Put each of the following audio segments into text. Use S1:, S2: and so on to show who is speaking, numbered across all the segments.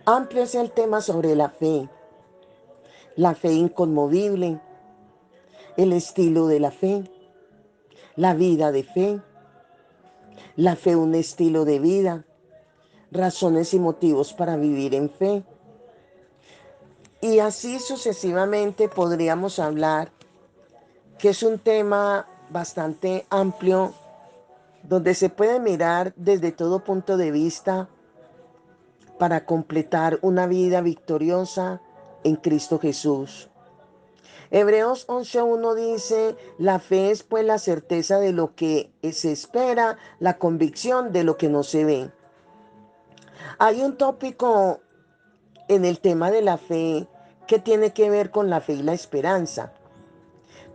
S1: Amplio es el tema sobre la fe inconmovible, el estilo de la vida de fe, la fe un estilo de vida, razones y motivos para vivir en fe. Y así sucesivamente podríamos hablar, que es un tema bastante amplio, donde se puede mirar desde todo punto de vista para completar una vida victoriosa en Cristo Jesús. Hebreos 11.1 dice, la fe es pues la certeza de lo que se espera, la convicción de lo que no se ve. Hay un tópico en el tema de la fe que tiene que ver con la fe y la esperanza.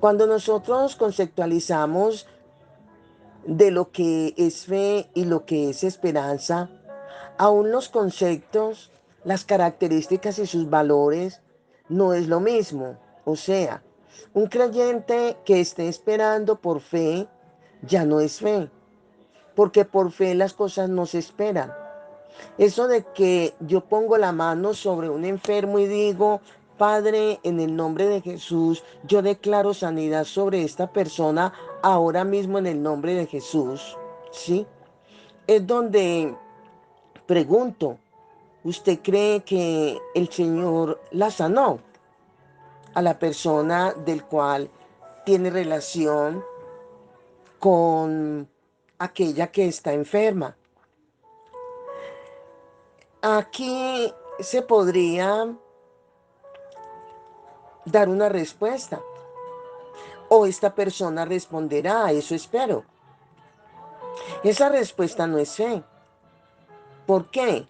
S1: Cuando nosotros conceptualizamos de lo que es fe y lo que es esperanza, aún los conceptos, las características y sus valores no es lo mismo. O sea, un creyente que esté esperando por fe ya no es fe, porque por fe las cosas no se esperan. Eso de que yo pongo la mano sobre un enfermo y digo, Padre, en el nombre de Jesús, yo declaro sanidad sobre esta persona ahora mismo en el nombre de Jesús, ¿sí? Es donde pregunto, ¿usted cree que el Señor la sanó a la persona del cual tiene relación con aquella que está enferma? Aquí se podría dar una respuesta. O esta persona responderá, a eso espero. Esa respuesta no es fe. ¿Por qué?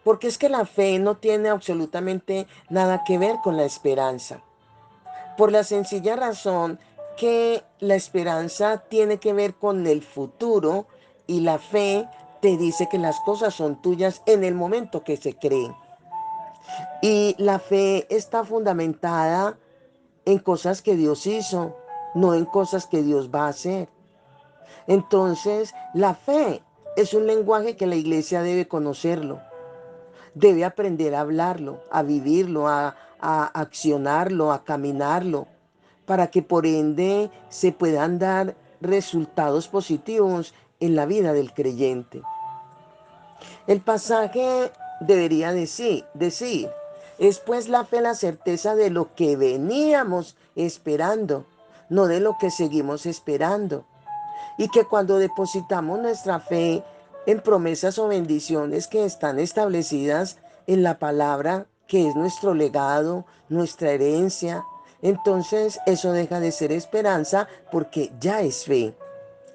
S1: Porque es que la fe no tiene absolutamente nada que ver con la esperanza. Por la sencilla razón que la esperanza tiene que ver con el futuro y la fe te dice que las cosas son tuyas en el momento que se creen. Y la fe está fundamentada en cosas que Dios hizo, no en cosas que Dios va a hacer. Entonces, la fe es un lenguaje que la iglesia debe conocerlo, debe aprender a hablarlo, a vivirlo, a accionarlo, a caminarlo, para que por ende se puedan dar resultados positivos en la vida del creyente. El pasaje debería decir, es pues la fe la certeza de lo que veníamos esperando, no de lo que seguimos esperando. Y que cuando depositamos nuestra fe en promesas o bendiciones que están establecidas en la palabra, que es nuestro legado, nuestra herencia, entonces eso deja de ser esperanza porque ya es fe,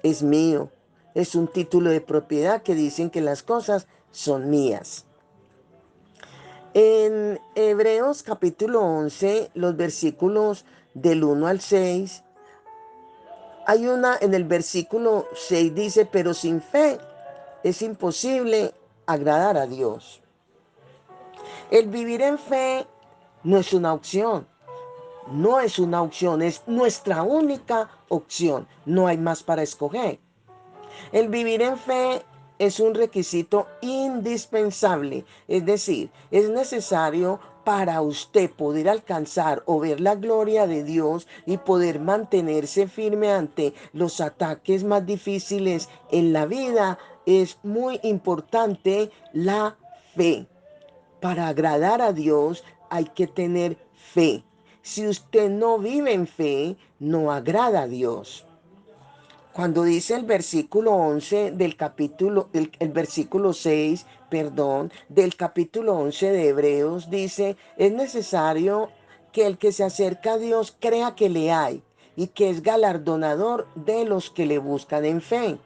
S1: es mío, es un título de propiedad que dicen que las cosas son mías. En Hebreos capítulo 11, los versículos del 1 al 6, hay una, en el versículo 6 dice, pero sin fe es imposible agradar a Dios. El vivir en fe no es una opción, no es una opción, es nuestra única opción, no hay más para escoger. El vivir en fe es un requisito indispensable, es decir, es necesario para usted poder alcanzar o ver la gloria de Dios y poder mantenerse firme ante los ataques más difíciles en la vida. Es muy importante la fe. Para agradar a Dios hay que tener fe. Si usted no vive en fe, no agrada a Dios. Cuando dice el versículo 11 del capítulo, el versículo 6, perdón, del capítulo 11 de Hebreos, dice, es necesario que el que se acerca a Dios crea que le hay y que es galardonador de los que le buscan en fe.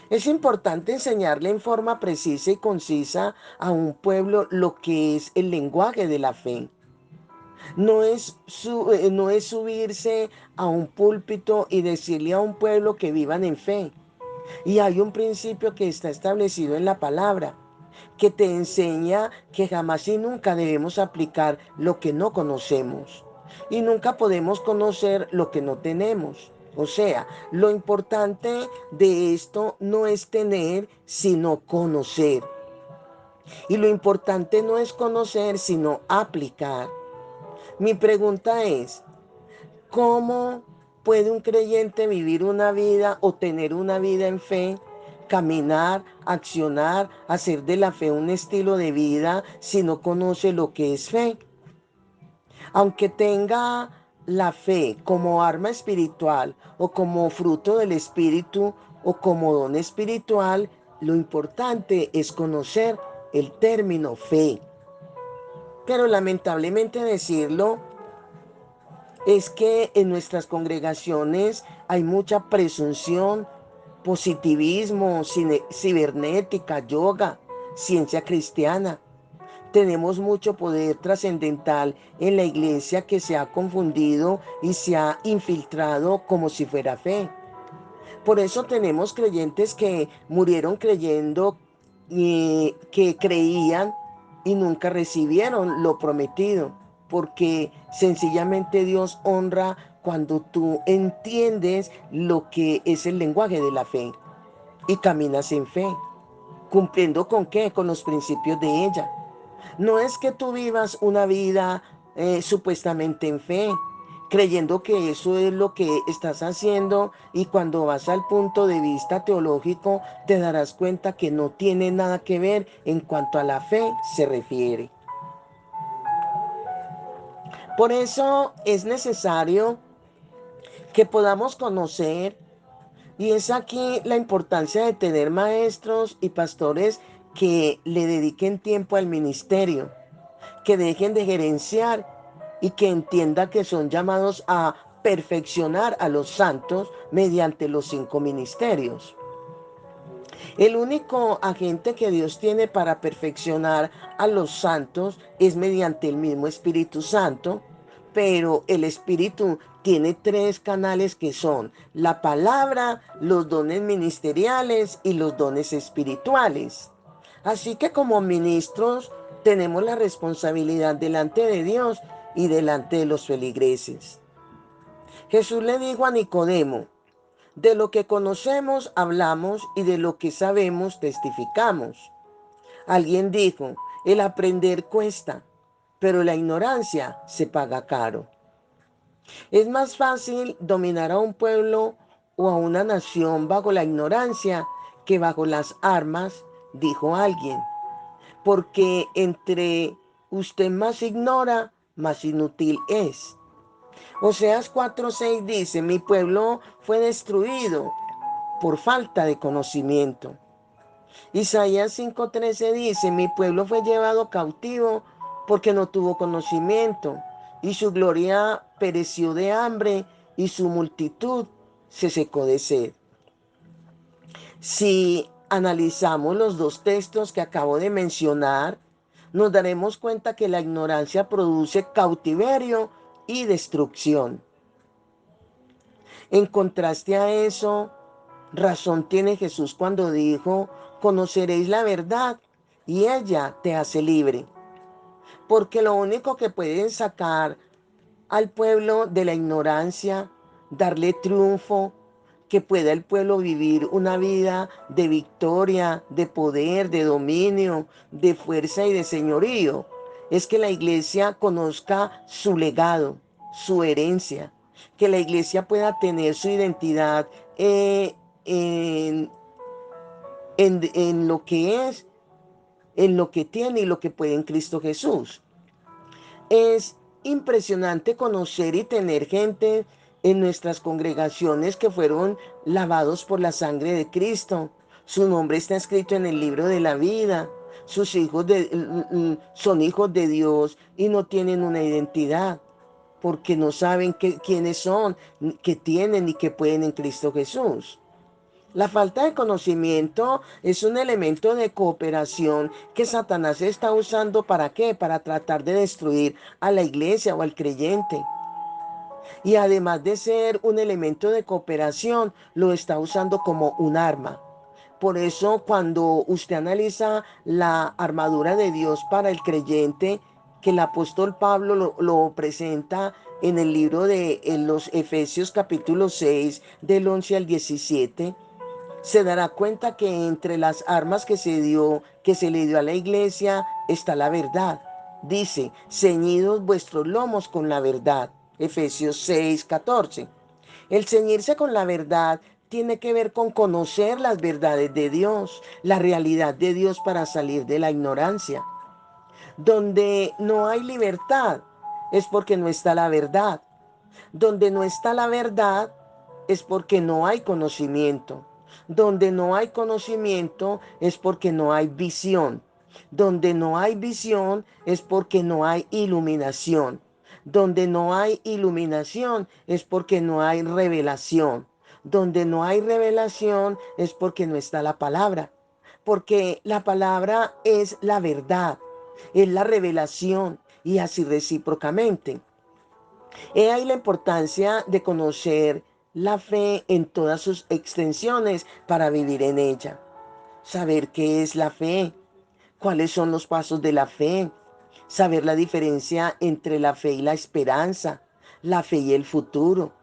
S1: Es importante enseñarle en forma precisa y concisa a un pueblo lo que es el lenguaje de la fe. No es subirse a un púlpito y decirle a un pueblo que vivan en fe. Y hay un principio que está establecido en la palabra, que te enseña que jamás y nunca debemos aplicar lo que no conocemos. Y nunca podemos conocer lo que no tenemos. O sea, lo importante de esto no es tener, sino conocer. Y lo importante no es conocer, sino aplicar. Mi pregunta es, ¿cómo puede un creyente vivir una vida o tener una vida en fe, caminar, accionar, hacer de la fe un estilo de vida si no conoce lo que es fe? Aunque tenga la fe como arma espiritual o como fruto del espíritu o como don espiritual, lo importante es conocer el término fe. Pero lamentablemente decirlo es que en nuestras congregaciones hay mucha presunción, positivismo, cibernética, yoga, ciencia cristiana. Tenemos mucho poder trascendental en la iglesia que se ha confundido y se ha infiltrado como si fuera fe. Por eso tenemos creyentes que murieron creyendo y que creían y nunca recibieron lo prometido, porque sencillamente Dios honra cuando tú entiendes lo que es el lenguaje de la fe y caminas en fe, cumpliendo con qué, con los principios de ella. No es que tú vivas una vida supuestamente en fe, creyendo que eso es lo que estás haciendo y cuando vas al punto de vista teológico te darás cuenta que no tiene nada que ver en cuanto a la fe se refiere. Por eso es necesario que podamos conocer, y es aquí la importancia de tener maestros y pastores que le dediquen tiempo al ministerio, que dejen de gerenciar y que entienda que son llamados a perfeccionar a los santos mediante los 5 ministerios. El único agente que Dios tiene para perfeccionar a los santos es mediante el mismo Espíritu Santo, pero el Espíritu tiene 3 canales que son la palabra, los dones ministeriales y los dones espirituales. Así que como ministros tenemos la responsabilidad delante de Dios y delante de los feligreses. Jesús le dijo a Nicodemo, de lo que conocemos hablamos y de lo que sabemos testificamos. Alguien dijo, el aprender cuesta, pero la ignorancia se paga caro. Es más fácil dominar a un pueblo o a una nación bajo la ignorancia que bajo las armas, dijo alguien, porque entre usted más ignora, más inútil es. Oseas 4:6 dice, mi pueblo fue destruido por falta de conocimiento. Isaías 5:13 dice, mi pueblo fue llevado cautivo porque no tuvo conocimiento, y su gloria pereció de hambre, y su multitud se secó de sed. Si analizamos los 2 textos que acabo de mencionar, nos daremos cuenta que la ignorancia produce cautiverio y destrucción. En contraste a eso, razón tiene Jesús cuando dijo, conoceréis la verdad y ella te hace libre. Porque lo único que pueden sacar al pueblo de la ignorancia, darle triunfo, que pueda el pueblo vivir una vida de victoria, de poder, de dominio, de fuerza y de señorío, es que la iglesia conozca su legado, su herencia, que la iglesia pueda tener su identidad en, en lo que es, en lo que tiene y lo que puede en Cristo Jesús. Es impresionante conocer y tener gente en nuestras congregaciones que fueron lavados por la sangre de Cristo. Su nombre está escrito en el libro de la vida. Sus hijos son hijos de Dios y no tienen una identidad porque no saben quiénes son, qué tienen y qué pueden en Cristo Jesús. La falta de conocimiento es un elemento de cooperación que Satanás está usando ¿para qué? Para tratar de destruir a la iglesia o al creyente. Y además de ser un elemento de cooperación, lo está usando como un arma. Por eso cuando usted analiza la armadura de Dios para el creyente, que el apóstol Pablo lo presenta en el libro de en los Efesios capítulo 6, del 11 al 17, se dará cuenta que entre las armas que se le dio a la iglesia está la verdad. Dice, ceñidos vuestros lomos con la verdad. Efesios 6:14. El ceñirse con la verdad tiene que ver con conocer las verdades de Dios, la realidad de Dios para salir de la ignorancia. Donde no hay libertad es porque no está la verdad. Donde no está la verdad es porque no hay conocimiento. Donde no hay conocimiento es porque no hay visión. Donde no hay visión es porque no hay iluminación. Donde no hay iluminación es porque no hay revelación. Donde no hay revelación es porque no está la palabra. Porque la palabra es la verdad, es la revelación y así recíprocamente. He ahí la importancia de conocer la fe en todas sus extensiones para vivir en ella. Saber qué es la fe, cuáles son los pasos de la fe, saber la diferencia entre la fe y la esperanza, la fe y el futuro,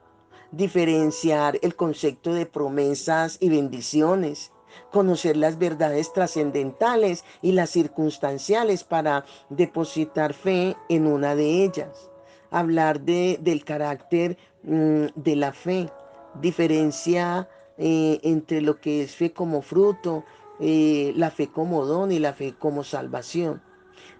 S1: diferenciar el concepto de promesas y bendiciones, conocer las verdades trascendentales y las circunstanciales para depositar fe en una de ellas, hablar del carácter de la fe, diferencia entre lo que es fe como fruto, la fe como don y la fe como salvación.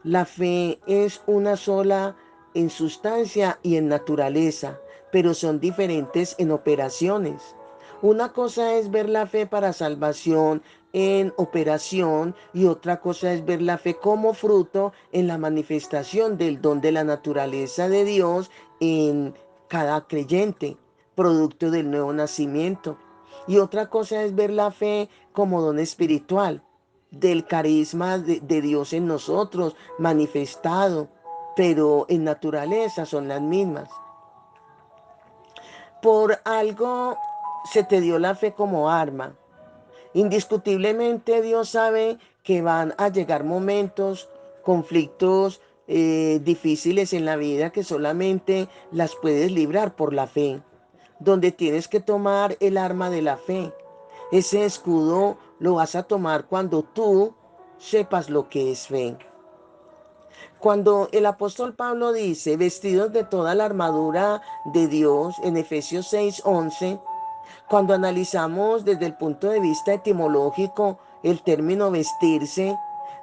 S1: La fe es una sola en sustancia y en naturaleza, pero son diferentes en operaciones. Una cosa es ver la fe para salvación en operación y otra cosa es ver la fe como fruto en la manifestación del don de la naturaleza de Dios en cada creyente, producto del nuevo nacimiento. Y otra cosa es ver la fe como don espiritual, del carisma de Dios en nosotros manifestado, pero en naturaleza son las mismas. Por algo se te dio la fe como arma. Indiscutiblemente Dios sabe que van a llegar momentos, conflictos difíciles en la vida que solamente las puedes librar por la fe, donde tienes que tomar el arma de la fe. Ese escudo lo vas a tomar cuando tú sepas lo que es fe. Cuando el apóstol Pablo dice, vestidos de toda la armadura de Dios, en Efesios 6:11, cuando analizamos desde el punto de vista etimológico el término vestirse,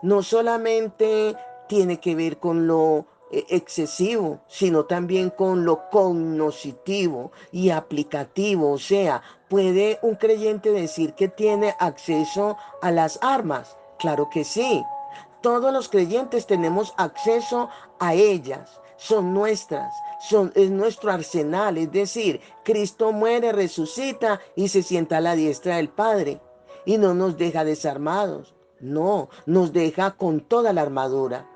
S1: no solamente tiene que ver con lo excesivo, sino también con lo cognoscitivo y aplicativo. O sea, ¿puede un creyente decir que tiene acceso a las armas? Claro que sí. Todos los creyentes tenemos acceso a ellas. Son nuestras, es nuestro arsenal. Es decir, Cristo muere, resucita y se sienta a la diestra del Padre. Y no nos deja desarmados. No, nos deja con toda la armadura.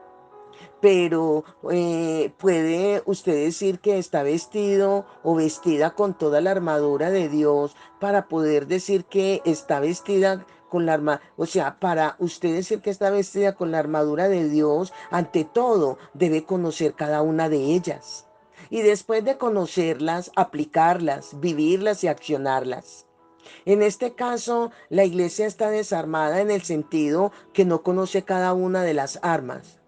S1: Pero puede usted decir que está vestido o vestida con toda la armadura de Dios para poder decir que está vestida con la armadura. O sea, para usted decir que está vestida con la armadura de Dios, ante todo debe conocer cada una de ellas. Y después de conocerlas, aplicarlas, vivirlas y accionarlas. En este caso, la iglesia está desarmada en el sentido que no conoce cada una de las armas.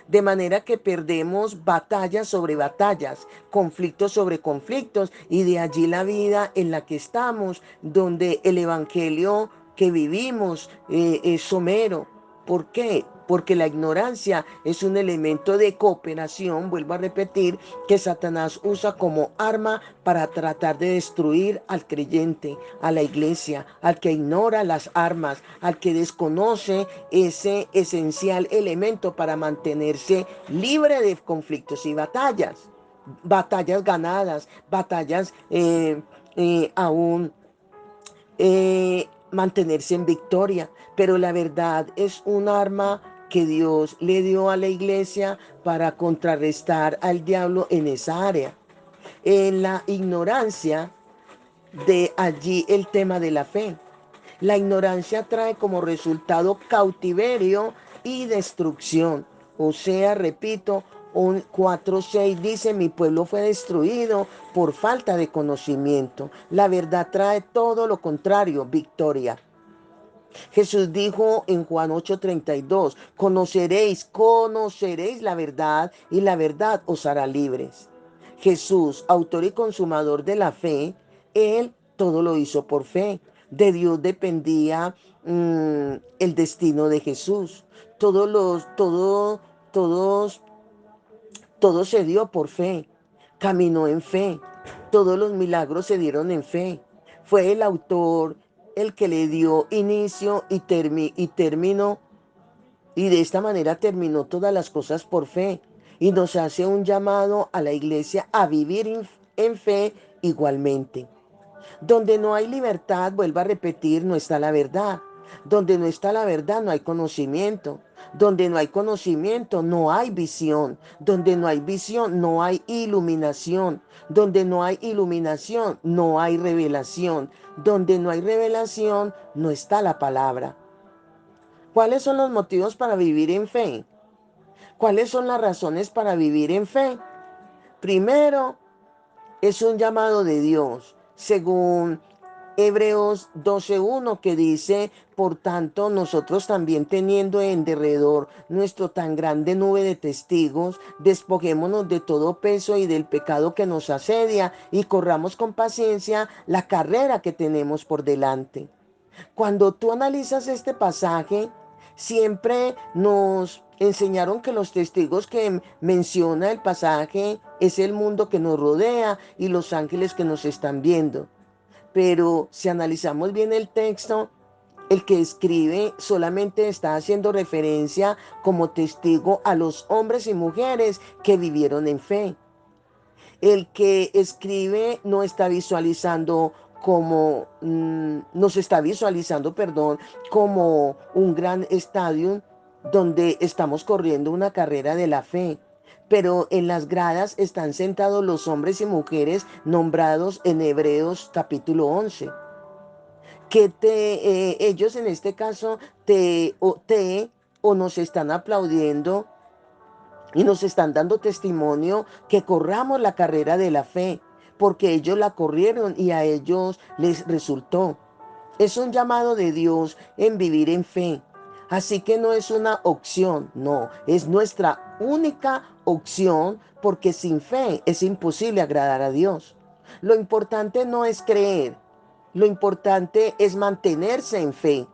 S1: De manera que perdemos batallas sobre batallas, conflictos sobre conflictos, y de allí la vida en la que estamos, donde el evangelio que vivimos es somero. ¿Por qué? Porque la ignorancia es un elemento de cooperación, vuelvo a repetir, que Satanás usa como arma para tratar de destruir al creyente, a la iglesia, al que ignora las armas, al que desconoce ese esencial elemento para mantenerse libre de conflictos y batallas. Batallas ganadas, batallas aún mantenerse en victoria. Pero la verdad es un arma que Dios le dio a la iglesia para contrarrestar al diablo en esa área. En la ignorancia, de allí el tema de la fe. La ignorancia trae como resultado cautiverio y destrucción. O sea, repito, un 4:6 dice, mi pueblo fue destruido por falta de conocimiento. La verdad trae todo lo contrario, victoria. Jesús dijo en Juan 8:32, conoceréis la verdad y la verdad os hará libres. Jesús, autor y consumador de la fe, él todo lo hizo por fe. De Dios dependía el destino de Jesús. Todos todo se dio por fe, caminó en fe, todos los milagros se dieron en fe. Fue el autor el que le dio inicio y término, y de esta manera terminó todas las cosas por fe. Y nos hace un llamado a la iglesia a vivir en fe igualmente. Donde no hay libertad, vuelvo a repetir, no está la verdad. Donde no está la verdad, no hay conocimiento. Donde no hay conocimiento, no hay visión. Donde no hay visión, no hay iluminación. Donde no hay iluminación, no hay revelación. Donde no hay revelación, no está la palabra. ¿Cuáles son los motivos para vivir en fe? ¿Cuáles son las razones para vivir en fe? Primero, es un llamado de Dios, según Hebreos 12:1, que dice, por tanto, nosotros también teniendo en derredor nuestro tan grande nube de testigos, despojémonos de todo peso y del pecado que nos asedia y corramos con paciencia la carrera que tenemos por delante. Cuando tú analizas este pasaje, siempre nos enseñaron que los testigos que menciona el pasaje es el mundo que nos rodea y los ángeles que nos están viendo. Pero si analizamos bien el texto, el que escribe solamente está haciendo referencia como testigo a los hombres y mujeres que vivieron en fe. El que escribe no está visualizando como, nos está visualizando, perdón, como un gran estadio donde estamos corriendo una carrera de la fe. Pero en las gradas están sentados los hombres y mujeres nombrados en Hebreos capítulo 11 que ellos en este caso o nos están aplaudiendo y nos están dando testimonio que corramos la carrera de la fe, porque ellos la corrieron y a ellos les resultó. Es un llamado de Dios en vivir en fe. Así que no es una opción, no, es nuestra única opción, porque sin fe es imposible agradar a Dios. Lo importante no es creer, lo importante es mantenerse en fe,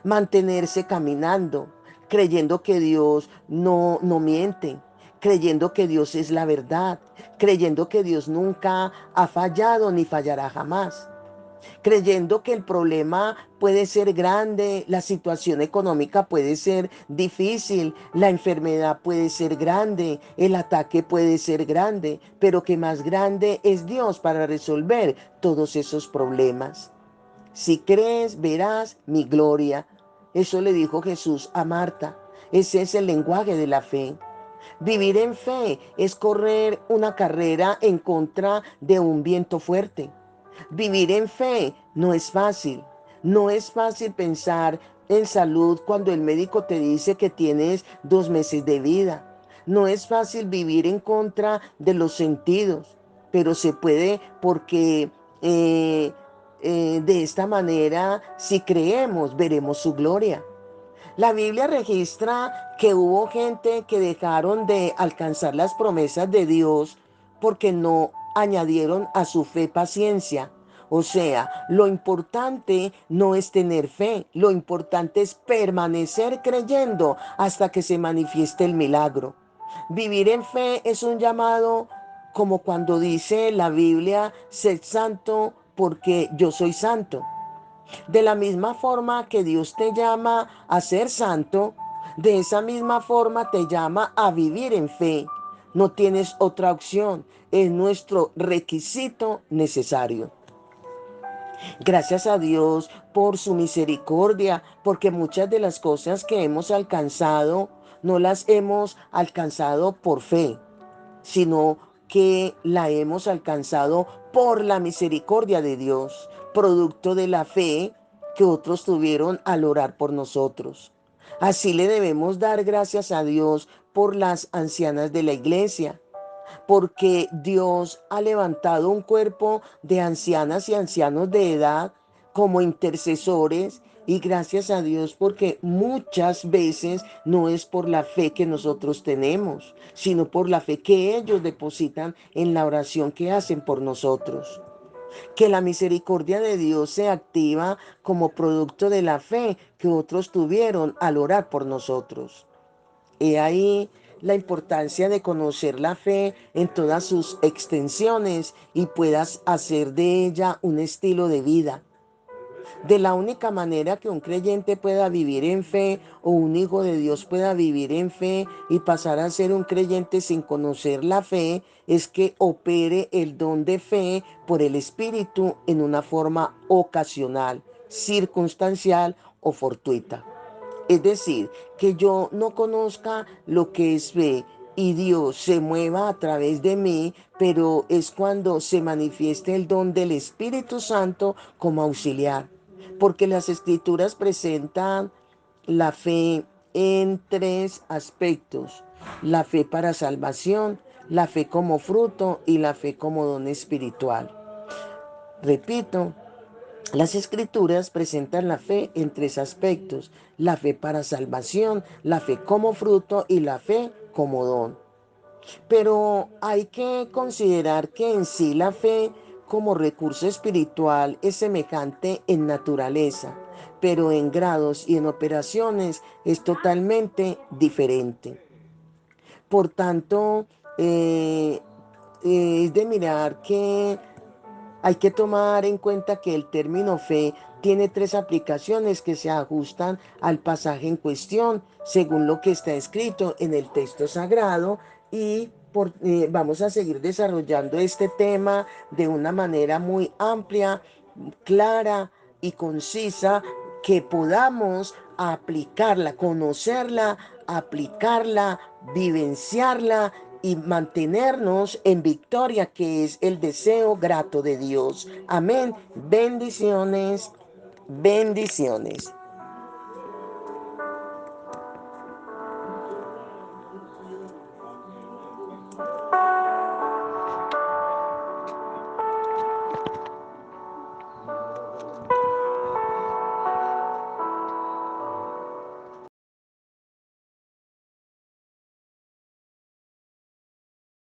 S1: mantenerse caminando, creyendo que Dios no miente, creyendo que Dios es la verdad, creyendo que Dios nunca ha fallado ni fallará jamás, creyendo que el problema puede ser grande, la situación económica puede ser difícil, la enfermedad puede ser grande, el ataque puede ser grande, pero que más grande es Dios para resolver todos esos problemas. Si crees, verás mi gloria. Eso le dijo Jesús a Marta. Ese es el lenguaje de la fe. Vivir en fe es correr una carrera en contra de un viento fuerte. Vivir en fe no es fácil. No es fácil pensar en salud cuando el médico te dice que tienes 2 meses de vida. No es fácil vivir en contra de los sentidos, pero se puede porque de esta manera, si creemos, veremos su gloria. La Biblia registra que hubo gente que dejaron de alcanzar las promesas de Dios porque no añadieron a su fe paciencia. O sea, lo importante no es tener fe, lo importante es permanecer creyendo hasta que se manifieste el milagro. Vivir en fe es un llamado como cuando dice la Biblia, sed santo porque yo soy santo. De la misma forma que Dios te llama a ser santo, de esa misma forma te llama a vivir en fe. No tienes otra opción, es nuestro requisito necesario. Gracias a Dios por su misericordia, porque muchas de las cosas que hemos alcanzado no las hemos alcanzado por fe, sino que la hemos alcanzado por la misericordia de Dios, producto de la fe que otros tuvieron al orar por nosotros. Así le debemos dar gracias a Dios por las ancianas de la iglesia, porque Dios ha levantado un cuerpo de ancianas y ancianos de edad como intercesores Y gracias a Dios porque muchas veces no es por la fe que nosotros tenemos, sino por la fe que ellos depositan en la oración que hacen por nosotros. Que la misericordia de Dios se activa como producto de la fe que otros tuvieron al orar por nosotros. He ahí la importancia de conocer la fe en todas sus extensiones y puedas hacer de ella un estilo de vida. De la única manera que un creyente pueda vivir en fe o un hijo de Dios pueda vivir en fe y pasar a ser un creyente sin conocer la fe es que opere el don de fe por el Espíritu en una forma ocasional, circunstancial o fortuita. Es decir, que yo no conozca lo que es fe y Dios se mueva a través de mí, pero es cuando se manifieste el don del Espíritu Santo como auxiliar. Porque las Escrituras presentan la fe en tres aspectos: la fe para salvación, la fe como fruto y la fe como don espiritual. Repito, las Escrituras presentan la fe en tres aspectos: la fe para salvación, la fe como fruto y la fe como don. Pero hay que considerar que en sí la fe como recurso espiritual es semejante en naturaleza, pero en grados y en operaciones es totalmente diferente. Por tanto, eh, es de mirar que hay que tomar en cuenta que el término fe tiene tres aplicaciones que se ajustan al pasaje en cuestión, según lo que está escrito en el texto sagrado, y vamos a seguir desarrollando este tema de una manera muy amplia, clara y concisa, que podamos aplicarla, conocerla, aplicarla, vivenciarla y mantenernos en victoria, que es el deseo grato de Dios. Amén. Bendiciones, bendiciones.